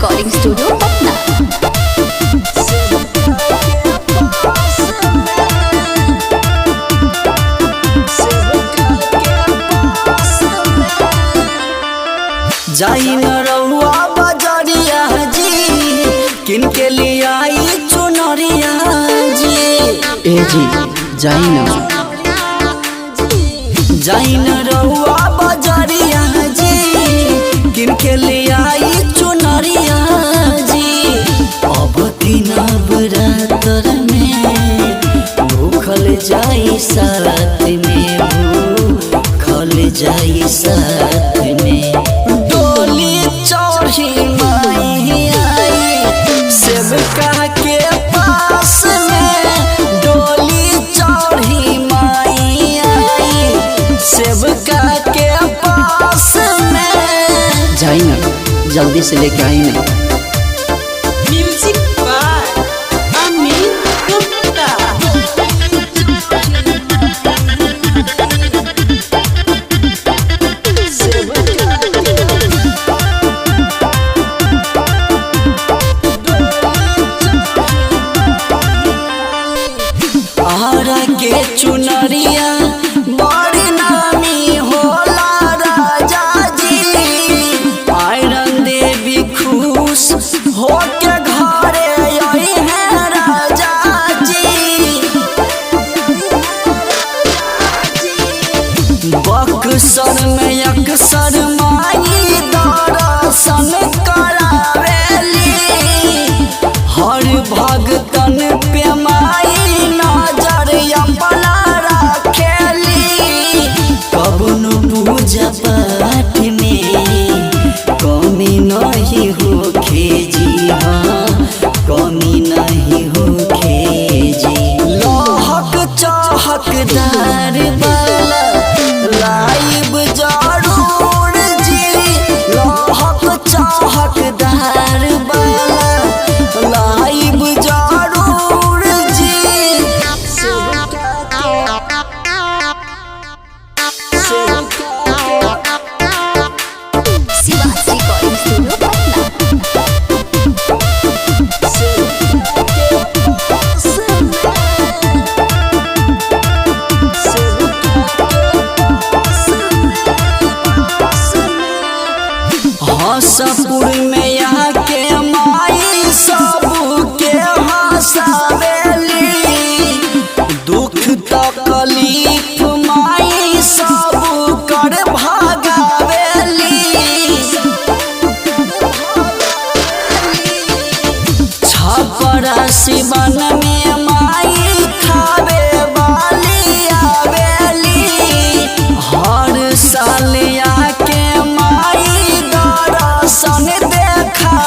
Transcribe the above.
Recording studio Patna. जाई न रउआ बजरिया जी किन के लिए आई चुनरिया जी। ए जी जाई न रउआ बजरिया जी किन के लिए आई चुनरिया जी। अब दिन बरातर में भूखल जाई साथ में, भूखल जाई साथ में। चढ़ी माई आई सेवका के पास में, डोली चढ़ी माई आई सेवका के पास में। जाई ना जल्दी से लेके आई ना। Music by Amit Gupta. के चुनरिया बड़ी नामी होला राजा जी। आयरन देवी खुश होके घरे आई है राजा जी। बक्सर में अक्सर माई दर्शन करावेली, हर भगतन पे माई नजर अपना रखेली। कबनो पूजा पाठ में कमी नहीं होखे जी, हाँ कमी नहीं होखे जी। लहक चहकदार वाला लाइव जरूर जी, लहक चहकदार वाला लाइव जरूर जी। शिवास रिकॉर्डिंग स्टूडियो पटना। हसपुर में आके माई सबके हंसावेली, दुख तकलीफ माई सब कर भागावेली। छपरा सिवन में माई खावे वाली आवेली, हर साल आके माई दर्शन देखा